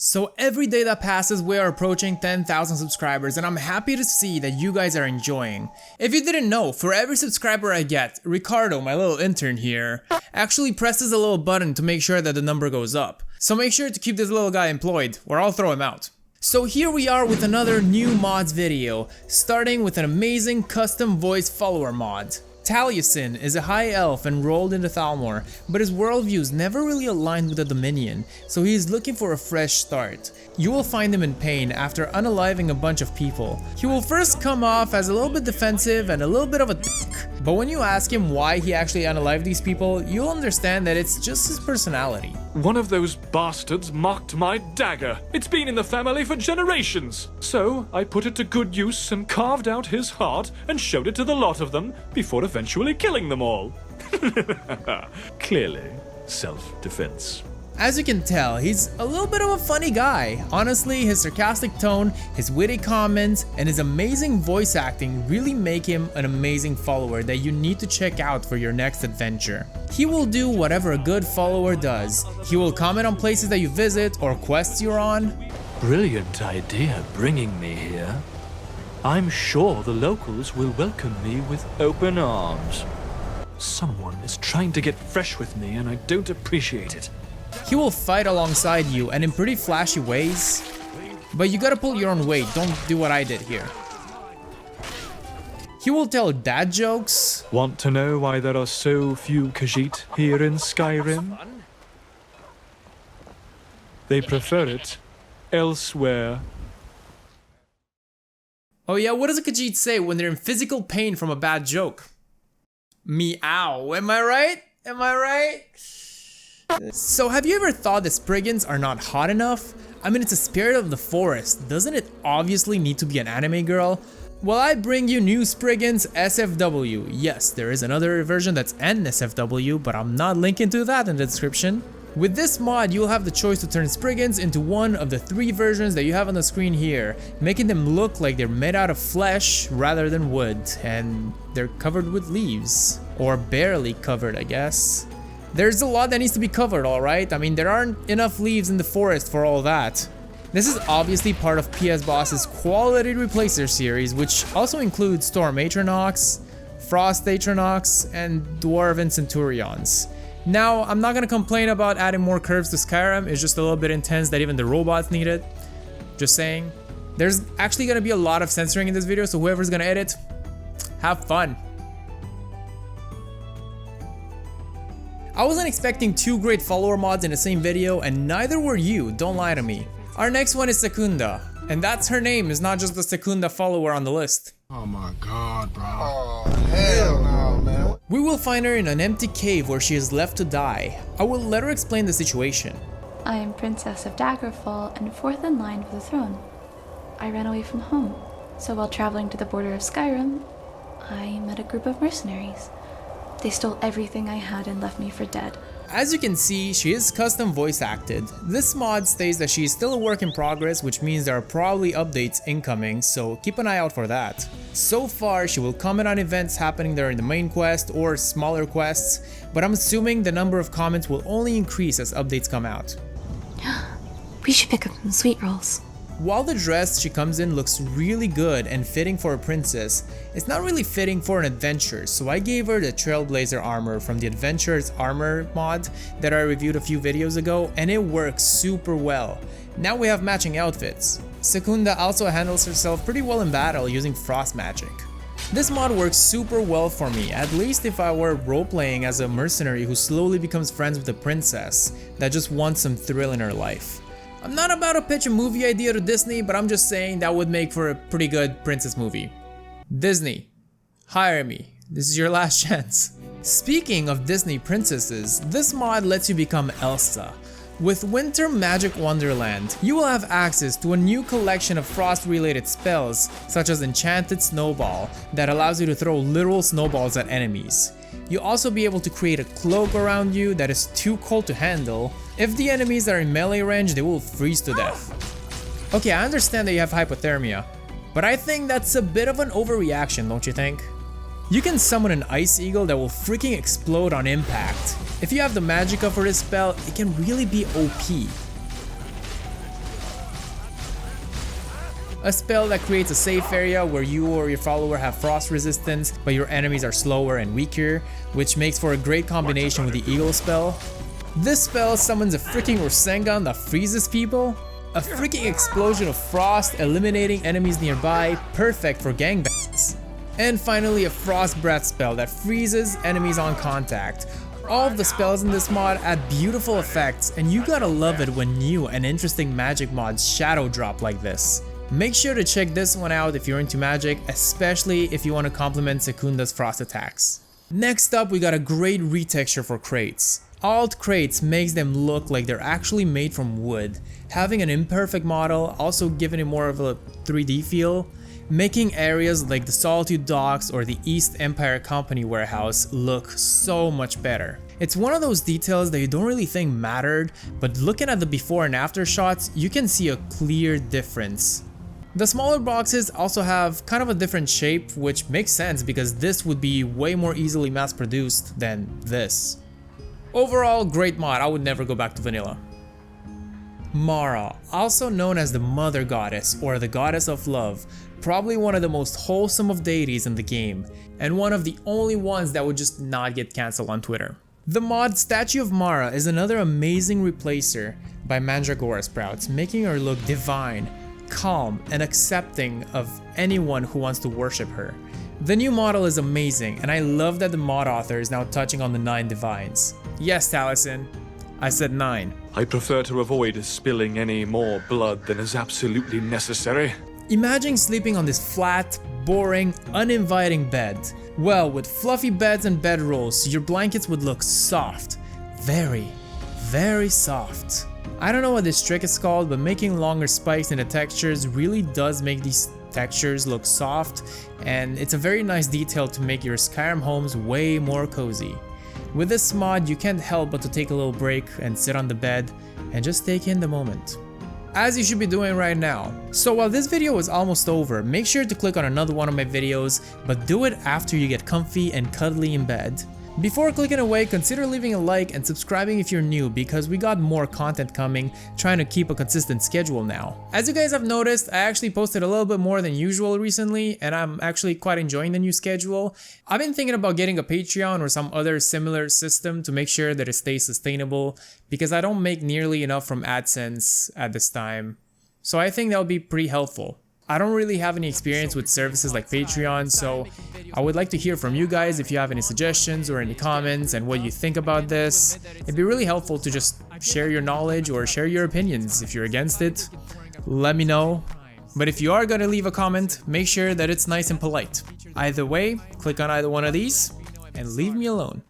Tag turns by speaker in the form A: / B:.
A: So every day that passes we are approaching 10,000 subscribers and I'm happy to see that you guys are enjoying. If you didn't know, for every subscriber I get, Ricardo, my little intern here, actually presses a little button to make sure that the number goes up. So make sure to keep this little guy employed or I'll throw him out. So here we are with another new mods video, starting with an amazing custom voice follower mod. Taliesin is a high elf enrolled into Thalmor, but his worldviews never really aligned with the Dominion, so he is looking for a fresh start. You will find him in pain after unaliving a bunch of people. He will first come off as a little bit defensive and a little bit of a dick, but when you ask him why he actually unalived these people, you'll understand that it's just his personality.
B: One of those bastards mocked my dagger. It's been in the family for generations. So I put it to good use and carved out his heart and showed it to the lot of them before eventually killing them all. Clearly, self-defense.
A: As you can tell, he's a little bit of a funny guy. Honestly, his sarcastic tone, his witty comments, and his amazing voice acting really make him an amazing follower that you need to check out for your next adventure. He will do whatever a good follower does. He will comment on places that you visit or quests you're on.
C: Brilliant idea bringing me here. I'm sure the locals will welcome me with open arms. Someone is trying to get fresh with me and I don't appreciate it.
A: He will fight alongside you and in pretty flashy ways, but you gotta pull your own weight, don't do what I did here. He will tell dad jokes.
B: Want to know why there are so few Khajiit here in Skyrim? They prefer it elsewhere.
A: Oh yeah, what does a Khajiit say when they're in physical pain from a bad joke? Meow, am I right? Am I right? So have you ever thought that Spriggans are not hot enough? I mean, it's a spirit of the forest, doesn't it obviously need to be an anime girl? Well, I bring you new Spriggans SFW. Yes, there is another version that's an SFW, but I'm not linking to that in the description. With this mod, you'll have the choice to turn Spriggans into one of the 3 versions that you have on the screen here, making them look like they're made out of flesh rather than wood, and they're covered with leaves. Or barely covered, I guess. There's a lot that needs to be covered, alright? I mean, there aren't enough leaves in the forest for all that. This is obviously part of PS Boss's Quality Replacer series, which also includes Storm Atronox, Frost Atronox, and Dwarven Centurions. Now, I'm not gonna complain about adding more curves to Skyrim, it's just a little bit intense that even the robots need it. Just saying. There's actually gonna be a lot of censoring in this video, so whoever's gonna edit, have fun. I wasn't expecting 2 great follower mods in the same video, and neither were you, don't lie to me. Our next one is Secunda, and that's her name, is not just the Secunda follower on the list.
D: Oh my god, bro. Oh, hell no, man.
A: We will find her in an empty cave where she is left to die. I will let her explain the situation.
E: I am Princess of Daggerfall and 4th in line for the throne. I ran away from home, so while traveling to the border of Skyrim, I met a group of mercenaries. They stole everything I had and left me for dead.
A: As you can see, she is custom voice acted. This mod states that she is still a work in progress, which means there are probably updates incoming, so keep an eye out for that. So far, she will comment on events happening during the main quest or smaller quests, but I'm assuming the number of comments will only increase as updates come out.
E: We should pick up some sweet rolls.
A: While the dress she comes in looks really good and fitting for a princess, it's not really fitting for an adventure, so I gave her the Trailblazer armor from the Adventurer's Armor mod that I reviewed a few videos ago, and it works super well. Now we have matching outfits. Secunda also handles herself pretty well in battle using frost magic. This mod works super well for me, at least if I were role-playing as a mercenary who slowly becomes friends with a princess that just wants some thrill in her life. I'm not about to pitch a movie idea to Disney, but I'm just saying that would make for a pretty good princess movie. Disney, hire me. This is your last chance. Speaking of Disney princesses, this mod lets you become Elsa. With Winter Magic Wonderland, you will have access to a new collection of frost-related spells, such as Enchanted Snowball, that allows you to throw literal snowballs at enemies. You'll also be able to create a cloak around you that is too cold to handle. If the enemies are in melee range, they will freeze to death. Okay, I understand that you have hypothermia, but I think that's a bit of an overreaction, don't you think? You can summon an Ice Eagle that will freaking explode on impact. If you have the magicka for this spell, it can really be OP. A spell that creates a safe area where you or your follower have frost resistance, but your enemies are slower and weaker, which makes for a great combination with the eagle spell. This spell summons a freaking Rasengan that freezes people. A freaking explosion of frost, eliminating enemies nearby, perfect for gangbangs. And finally, a frost breath spell that freezes enemies on contact. All of the spells in this mod add beautiful effects, and you gotta love it when new and interesting magic mods shadow drop like this. Make sure to check this one out if you're into magic, especially if you want to complement Secunda's frost attacks. Next up, we got a great retexture for crates. Alt crates makes them look like they're actually made from wood, having an imperfect model, also giving it more of a 3D feel, making areas like the Solitude Docks or the East Empire Company warehouse look so much better. It's one of those details that you don't really think mattered, but looking at the before and after shots, you can see a clear difference. The smaller boxes also have kind of a different shape, which makes sense because this would be way more easily mass produced than this. Overall, great mod. I would never go back to vanilla. Mara, also known as the Mother Goddess or the Goddess of Love, probably one of the most wholesome of deities in the game, and one of the only ones that would just not get cancelled on Twitter. The mod Statue of Mara is another amazing replacer by Mandragora Sprouts, making her look divine, calm, and accepting of anyone who wants to worship her. The new model is amazing, and I love that the mod author is now touching on the 9 divines. Yes, Taliesin, I said 9.
B: I prefer to avoid spilling any more blood than is absolutely necessary.
A: Imagine sleeping on this flat, boring, uninviting bed. Well, with fluffy beds and bedrolls, your blankets would look soft. Very, very soft. I don't know what this trick is called, but making longer spikes in the textures really does make these textures look soft, and it's a very nice detail to make your Skyrim homes way more cozy. With this mod, you can't help but to take a little break and sit on the bed and just take in the moment, as you should be doing right now. So while this video is almost over, make sure to click on another one of my videos, but do it after you get comfy and cuddly in bed. Before clicking away, consider leaving a like and subscribing if you're new, because we got more content coming, trying to keep a consistent schedule now. As you guys have noticed, I actually posted a little bit more than usual recently, and I'm actually quite enjoying the new schedule. I've been thinking about getting a Patreon or some other similar system to make sure that it stays sustainable, because I don't make nearly enough from AdSense at this time. So I think that would be pretty helpful. I don't really have any experience with services like Patreon, so I would like to hear from you guys if you have any suggestions or any comments and what you think about this. It'd be really helpful to just share your knowledge or share your opinions. If you're against it, let me know. But if you are gonna leave a comment, make sure that it's nice and polite. Either way, click on either one of these and leave me alone.